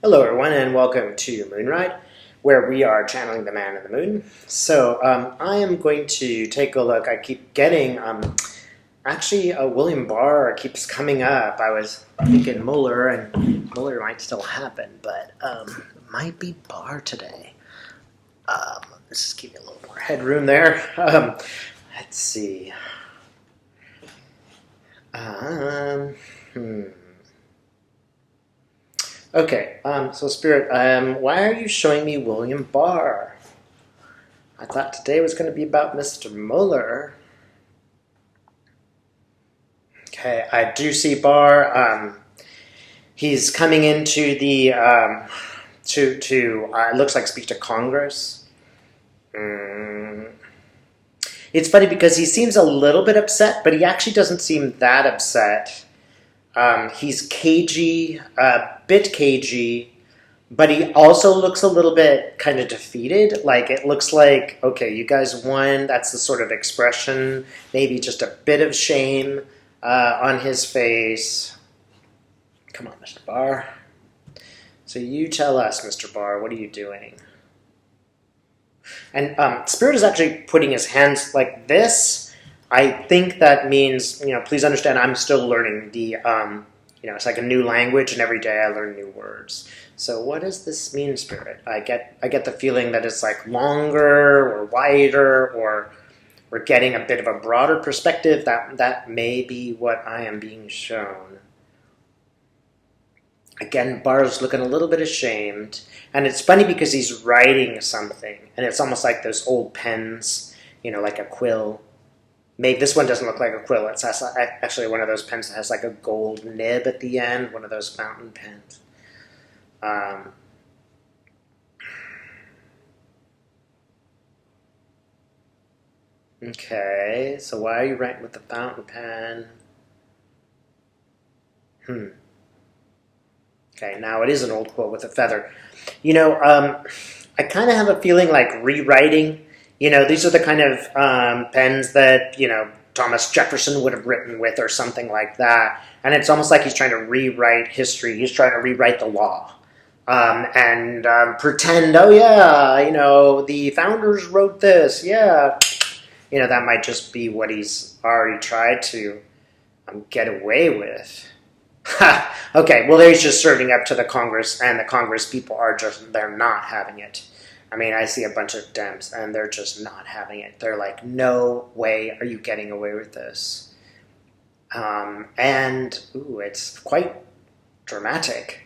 Hello everyone and welcome to Moonride, where we are channeling the man in the moon. So I am going to take a look. I keep getting, William Barr keeps coming up. I was thinking Mueller, and Mueller might still happen, but it might be Barr today. Let's just give you a little more headroom there. Let's see. Okay, so Spirit, why are you showing me William Barr? I thought today was going to be about Mr. Mueller. Okay, I do see Barr. He's coming into the, it looks like speak to Congress. It's funny because he seems a little bit upset, but he actually doesn't seem that upset. He's cagey, a bit cagey, but he also looks a little bit kind of defeated. Like, it looks like, okay, you guys won. That's the sort of expression. Maybe just a bit of shame on his face. Come on, Mr. Barr. So you tell us, Mr. Barr, what are you doing? And Spirit is actually putting his hands like this. I think that means, please understand I'm still learning the, it's like a new language, and every day I learn new words. So what does this mean, Spirit? I get the feeling that it's like longer or wider, or we're getting a bit of a broader perspective. That may be what I am being shown. Again, Barr's looking a little bit ashamed, and it's funny because he's writing something, and it's almost like those old pens, like a quill. Maybe this one doesn't look like a quill. It's actually one of those pens that has like a gold nib at the end, one of those fountain pens. Okay, so why are you writing with the fountain pen? Okay, now it is an old quill with a feather. I kind of have a feeling like rewriting. These are the kind of pens that, Thomas Jefferson would have written with or something like that. And it's almost like he's trying to rewrite history. He's trying to rewrite the law and pretend, oh yeah, the founders wrote this. Yeah. That might just be what he's already tried to get away with. Okay, well, he's just serving up to the Congress, and the Congress people they're not having it. I mean, I see a bunch of Dems, and they're just not having it. They're like, no way are you getting away with this. It's quite dramatic.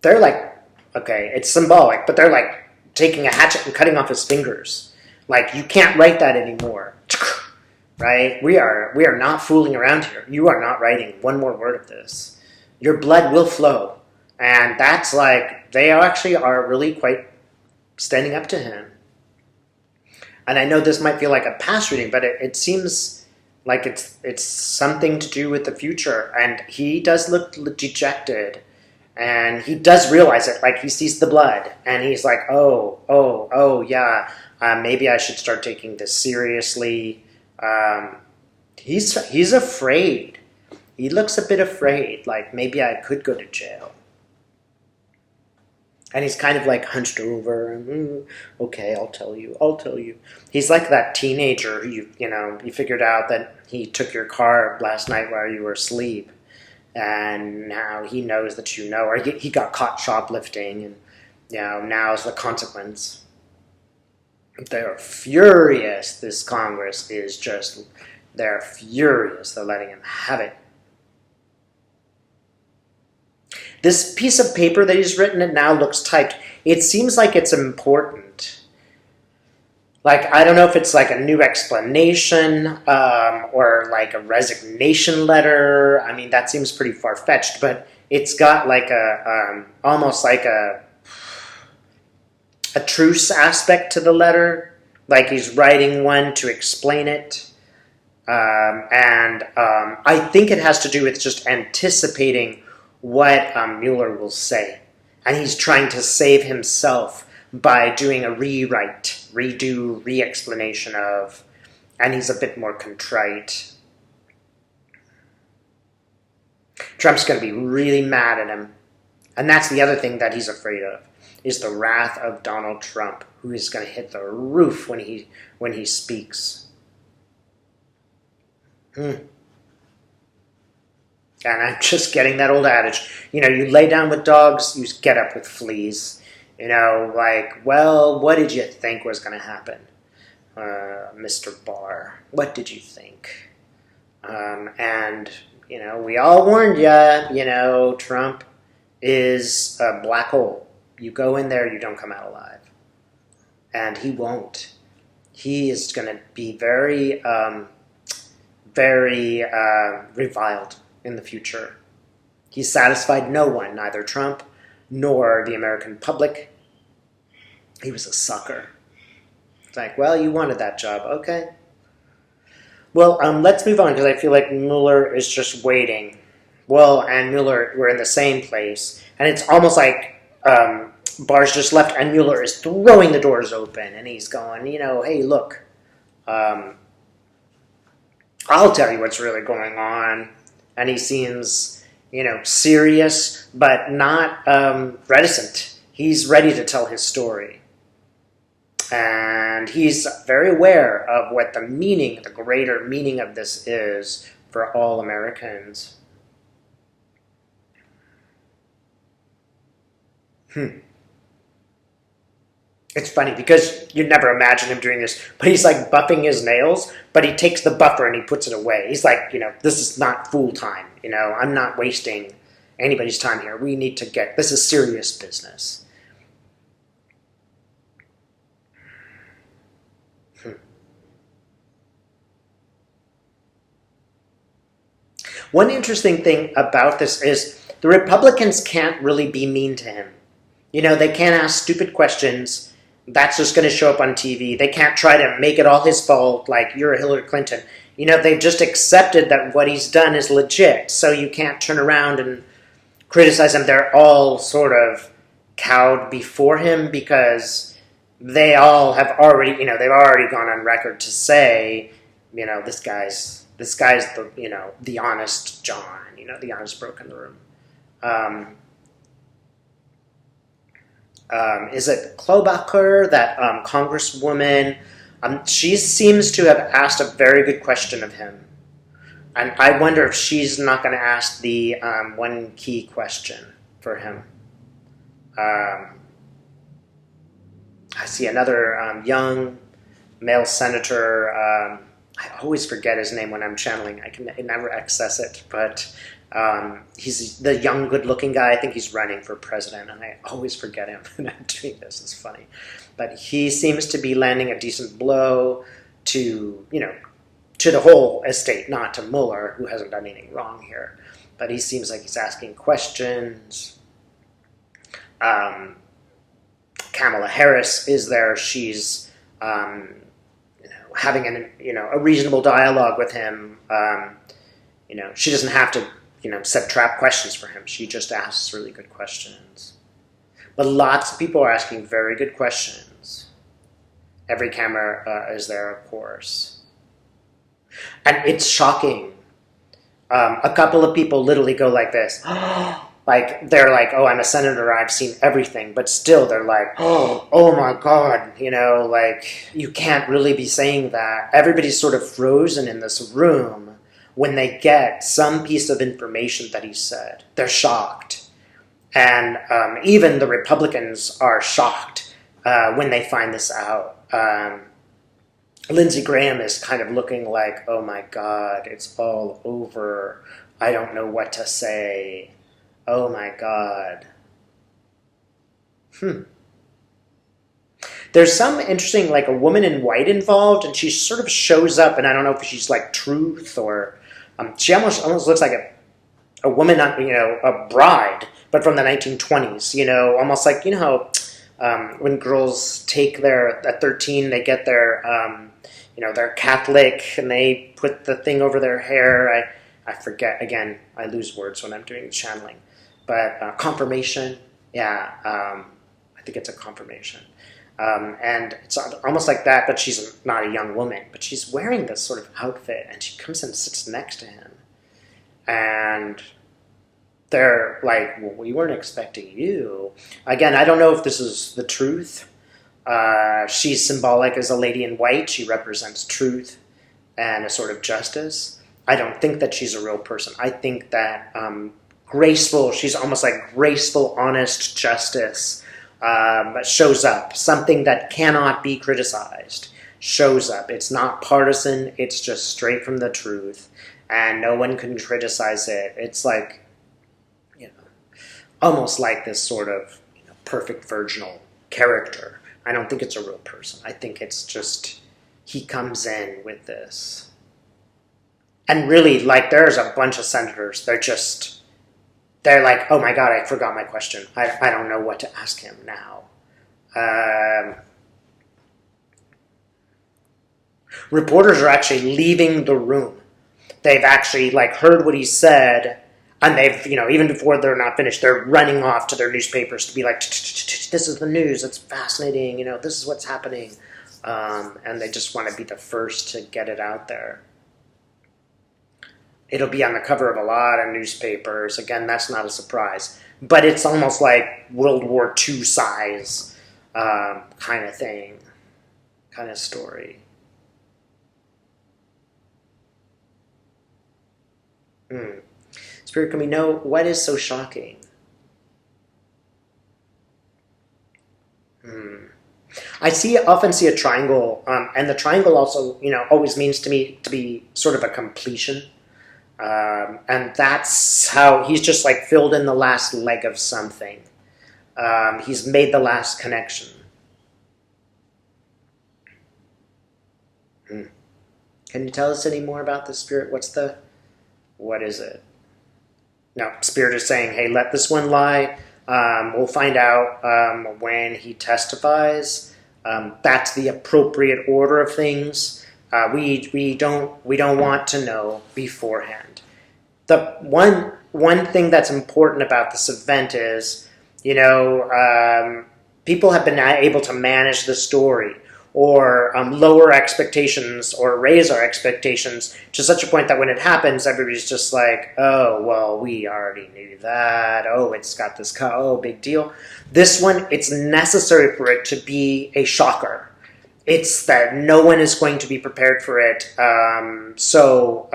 They're like, okay, it's symbolic, but they're like taking a hatchet and cutting off his fingers. Like, you can't write that anymore. Right? We are not fooling around here. You are not writing one more word of this. Your blood will flow. And that's like, they actually are really quite standing up to him. And I know this might feel like a past reading, but it seems like it's something to do with the future. And he does look dejected. And he does realize it. Like, he sees the blood. And he's like, oh, yeah. Maybe I should start taking this seriously. He's afraid. He looks a bit afraid. Like, maybe I could go to jail. And he's kind of like hunched over. And, okay, I'll tell you. He's like that teenager who you figured out that he took your car last night while you were asleep. And now he knows that or he got caught shoplifting. And, now's the consequence. They're furious. This Congress is just, they're furious. They're letting him have it. This piece of paper that he's written, it now looks typed. It seems like it's important. Like, I don't know if it's like a new explanation or like a resignation letter. I mean, that seems pretty far-fetched, but it's got like almost like a truce aspect to the letter. Like, he's writing one to explain it. I think it has to do with just anticipating what Mueller will say. And he's trying to save himself by doing a rewrite, redo, re-explanation of, and he's a bit more contrite. Trump's going to be really mad at him. And that's the other thing that he's afraid of, is the wrath of Donald Trump, who is going to hit the roof when he speaks. And I'm just getting that old adage, you lay down with dogs, you get up with fleas. Like, well, what did you think was going to happen, Mr. Barr? What did you think? And, we all warned you, Trump is a black hole. You go in there, you don't come out alive. And he won't. He is going to be very, very reviled in the future. He satisfied no one, neither Trump nor the American public. He was a sucker. It's like, well, you wanted that job. Okay. Well, let's move on, because I feel like Mueller is just waiting. Well, and Mueller, we're in the same place. And it's almost like Barr's just left, and Mueller is throwing the doors open. And he's going, hey, look, I'll tell you what's really going on. And he seems, serious, but not reticent. He's ready to tell his story. And he's very aware of what the greater meaning of this is for all Americans. It's funny because you'd never imagine him doing this, but he's like buffing his nails, but he takes the buffer and he puts it away. He's like, this is not fool time. I'm not wasting anybody's time here. We need to this is serious business. One interesting thing about this is the Republicans can't really be mean to him. They can't ask stupid questions. That's just going to show up on TV. They can't try to make it all his fault, like you're Hillary Clinton. They've just accepted that what he's done is legit, so you can't turn around and criticize him. They're all sort of cowed before him because they all have already, they've already gone on record to say, this guy's the, the honest John, the honest broke in the room. Is it Klobuchar, that congresswoman? She seems to have asked a very good question of him. And I wonder if she's not going to ask the one key question for him. I see another young male senator. I always forget his name when I'm channeling. I never access it, but he's the young, good-looking guy. I think he's running for president, and I always forget him when I'm doing this. It's funny. But he seems to be landing a decent blow to, to the whole estate, not to Mueller, who hasn't done anything wrong here. But he seems like he's asking questions. Kamala Harris is there. She's having a reasonable dialogue with him. She doesn't have to set trap questions for him. She just asks really good questions. But lots of people are asking very good questions. Every camera is there, of course. And it's shocking. A couple of people literally go like this. Like, they're like, oh, I'm a senator, I've seen everything. But still, they're like, oh my God, like, you can't really be saying that. Everybody's sort of frozen in this room when they get some piece of information that he said. They're shocked. And even the Republicans are shocked when they find this out. Lindsey Graham is kind of looking like, oh my God, it's all over. I don't know what to say. Oh my God. There's some interesting, like a woman in white involved, and she sort of shows up, and I don't know if she's like Truth or she almost looks like a woman, a bride, but from the 1920s. Almost like how when girls take at 13, they get their they're Catholic and they put the thing over their hair. I forget again. I lose words when I'm doing the channeling. But confirmation, yeah, I think it's a confirmation. And it's almost like that, but she's not a young woman, but she's wearing this sort of outfit, and she comes and sits next to him. And they're like, well, we weren't expecting you. Again, I don't know if this is the truth. She's symbolic as a lady in white. She represents truth and a sort of justice. I don't think that she's a real person. I think that graceful, she's almost like graceful, honest justice shows up. Something that cannot be criticized shows up. It's not partisan. It's just straight from the truth. And no one can criticize it. It's like, almost like this sort of perfect virginal character. I don't think it's a real person. I think it's just, he comes in with this. And really, like, there's a bunch of senators, they're like, oh my God, I forgot my question. I don't know what to ask him now. Reporters are actually leaving the room. They've actually, like, heard what he said, and they've, even before they're not finished, they're running off to their newspapers to be like, this is the news, it's fascinating, this is what's happening. And they just want to be the first to get it out there. It'll be on the cover of a lot of newspapers. Again, that's not a surprise. But it's almost like World War II size kind of thing, kind of story. Spirit, can we know what is so shocking? I often see a triangle, and the triangle also, always means to me to be sort of a completion. And that's how he's just like filled in the last leg of something. He's made the last connection. Can you tell us any more about the Spirit? What is it? No, Spirit is saying, hey, let this one lie. We'll find out when he testifies. That's the appropriate order of things. We don't want to know beforehand. The one thing that's important about this event is, people have been able to manage the story or lower expectations or raise our expectations to such a point that when it happens, everybody's just like, oh, well, we already knew that. Oh, it's got this, big deal. This one, it's necessary for it to be a shocker. It's that no one is going to be prepared for it. So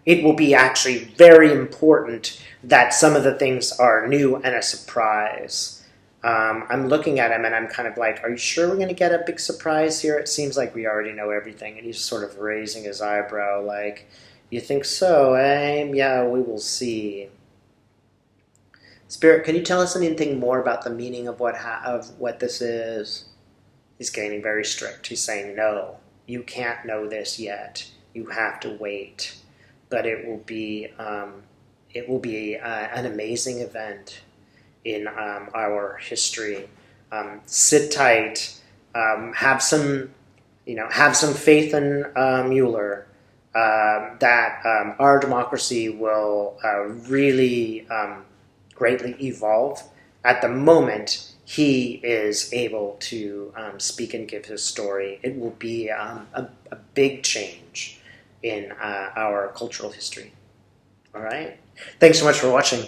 it will be actually very important that some of the things are new and a surprise. I'm looking at him and I'm kind of like, are you sure we're going to get a big surprise here? It seems like we already know everything. And he's sort of raising his eyebrow like, you think so, eh? Yeah, we will see. Spirit, can you tell us anything more about the meaning of what this is? He's getting very strict. He's saying, no, you can't know this yet. You have to wait. But it will be an amazing event in our history. Sit tight. Have some faith in Mueller. That our democracy will really greatly evolve. At the moment, he is able to speak and give his story. It will be a big change in our cultural history. All right? Thanks so much for watching.